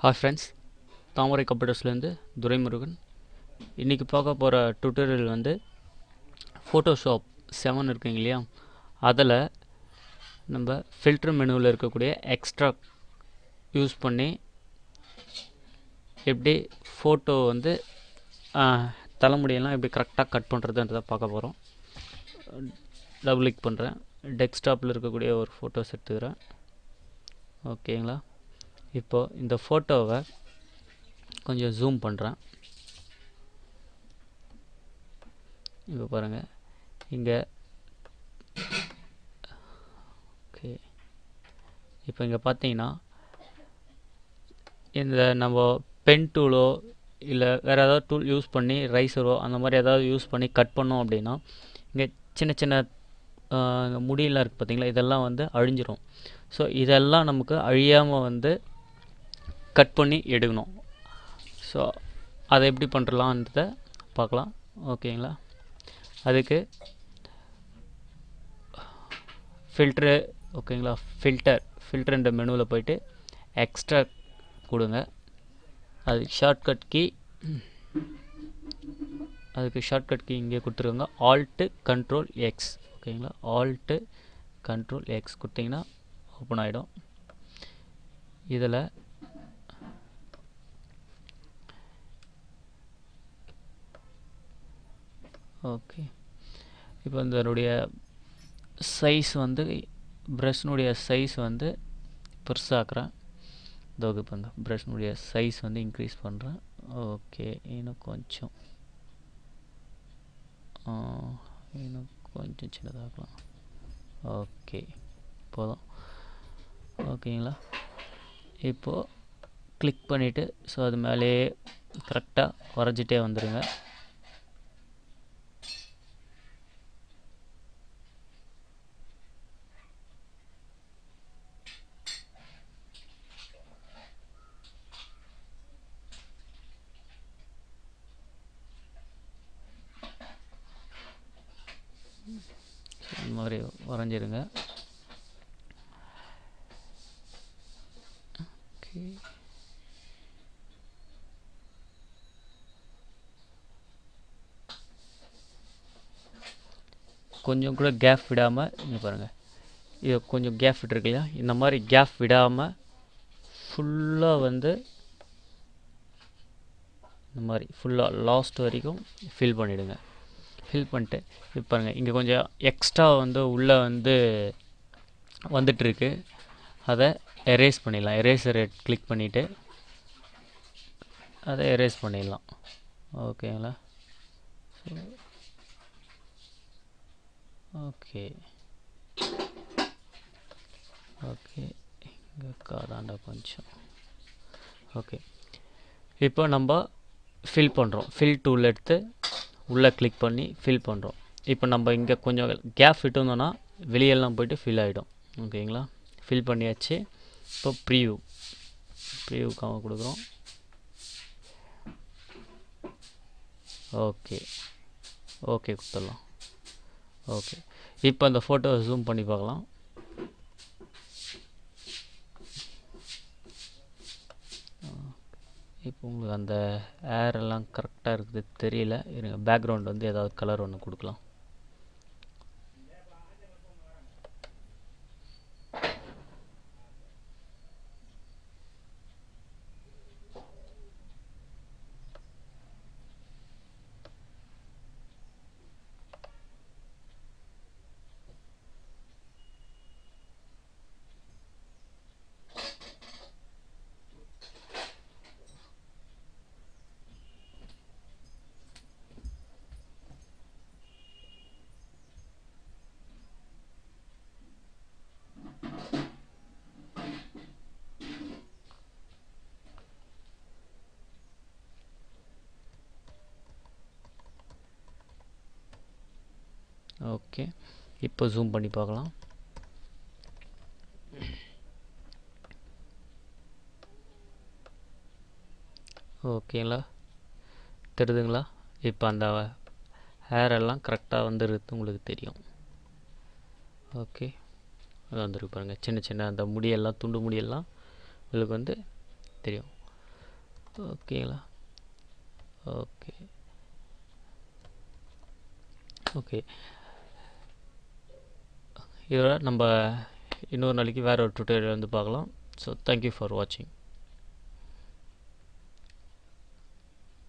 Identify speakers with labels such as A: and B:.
A: Hi friends, தாமரை கம்ப்யூட்டர்ஸ்லேருந்து துரைமுருகன். இன்றைக்கி பார்க்க போகிற டுட்டோரியல் வந்து ஃபோட்டோஷாப் 7 இருக்குங்க இல்லையா, அதில் நம்ம ஃபில்டர் மெனுவில் இருக்கக்கூடிய எக்ஸ்ட்ரா யூஸ் பண்ணி எப்படி ஃபோட்டோ வந்து தலைமுடியெல்லாம் எப்படி கரெக்டாக கட் பண்ணுறதுன்றதை பார்க்க போகிறோம். டபுள் கிளிக் பண்ணுறேன். டெஸ்க்டாப்பில் இருக்கக்கூடிய ஒரு ஃபோட்டோஸ் எடுத்துக்கிறேன். ஓகேங்களா, இப்போது இந்த ஃபோட்டோவை கொஞ்சம் ஜூம் பண்ணுறேன். இப்போ பாருங்கள், இங்கே ஓகே. இப்போ இங்கே பார்த்தீங்கன்னா இந்த நம்ம பென் டூலோ இல்லை வேறு ஏதாவது டூல் யூஸ் பண்ணி ரைசரோ அந்த மாதிரி ஏதாவது யூஸ் பண்ணி கட் பண்ணோம் அப்படின்னா இங்கே சின்ன சின்ன முடியெல்லாம் இருக்குது பார்த்தீங்களா, இதெல்லாம் வந்து அழிஞ்சிரும். ஸோ இதெல்லாம் நமக்கு அழியாமல் வந்து கட் பண்ணி எடுக்கணும். ஸோ அதை எப்படி பண்ணுறலான்றத பார்க்கலாம். ஓகேங்களா, அதுக்கு ஃபில்ட்ரு, ஓகேங்களா, ஃபில்டர்ன்ற மெனுவில் போய்ட்டு எக்ஸ்ட்ரா கொடுங்க. அதுக்கு ஷார்ட்கட் கீ இங்கே கொடுத்துருங்க. Alt control X. ஓகேங்களா, ஆல்ட்டு கண்ட்ரோல் எக்ஸ் கொடுத்தீங்கன்னா ஓப்பன் ஆகிடும். இதில் ஓகே, இப்போ இதனுடைய சைஸ் வந்து ப்ரஷ்னுடைய சைஸ் வந்து பெருசாக்குறேன். இதோக்கு இப்போ இந்த ப்ரஷ்னுடைய சைஸ் வந்து இன்க்ரீஸ் பண்ணுறேன். ஓகே, இன்னும் கொஞ்சம் சின்னதாகலாம். ஓகே, போதும். ஓகேங்களா, இப்போது கிளிக் பண்ணிவிட்டு ஸோ அது மேலேயே கரெக்டாக வரைஞ்சிட்டே வந்துடுங்க. இந்த மாதிரி வரைஞ்சிருங்க. ஓகே, கொஞ்சம் கூட கேப் விடாமல் இங்கே பாருங்கள், இது கொஞ்சம் கேப் விட்டுருக்கு இல்லையா, இந்த மாதிரி கேப் விடாமல் ஃபுல்லாக வந்து இந்த மாதிரி ஃபுல்லாக லாஸ்ட் வரைக்கும் ஃபில் பண்ணிவிடுங்க. ஃபில் பண்ணிட்டு இப்போ பாருங்கள், இங்கே கொஞ்சம் எக்ஸ்ட்ரா வந்து உள்ளே வந்து வந்துட்டுருக்கு. அதை எரேஸ் பண்ணிடலாம். எரேசரை கிளிக் பண்ணிவிட்டு அதை எரேஸ் பண்ணிடலாம். ஓகேங்களா, ஓகே ஓகே, இங்கே காதாண்டா கொஞ்சம். ஓகே, இப்போ நம்ம ஃபில் பண்ணுறோம். ஃபில் டூல் எடுத்து உள்ளே கிளிக் பண்ணி ஃபில் பண்ணுறோம். இப்போ நம்ம இங்கே கொஞ்சம் கேப் விட்டுருந்தோன்னா வெளியெல்லாம் போய்ட்டு ஃபில் ஆகிடும். ஓகேங்களா, ஃபில் பண்ணியாச்சு. இப்போ ப்ரீவியூக்காக கொடுக்குறோம். ஓகே ஓகே கொடுத்துடலாம். ஓகே, இப்போ அந்த ஃபோட்டோ ஜூம் பண்ணி பார்க்கலாம். இப்போ உங்களுக்கு அந்த ஏரெல்லாம் கரெக்டாக இருக்குது தெரியல. இருங்க, பேக்ரவுண்ட் வந்து ஏதாவது கலர் ஒன்று கொடுக்கலாம். ஓகே, இப்போ ஜூம் பண்ணி பார்க்கலாம். ஓகேங்களா, தெரியுதுங்களா? இப்போ அந்த ஹேரெல்லாம் கரெக்டாக வந்துடுறது உங்களுக்கு தெரியும். ஓகே, அது வந்துருக்கு பாருங்கள். சின்ன சின்ன அந்த முடியெல்லாம், துண்டு முடியெல்லாம் உங்களுக்கு வந்து தெரியும். ஓகேங்களா? Okay okay. இதோட நம்ம இன்னொரு நாளைக்கு வேறு ஒரு டுட்டோரியல் வந்து பார்க்கலாம். ஸோ தேங்க்யூ ஃபார் வாட்சிங்.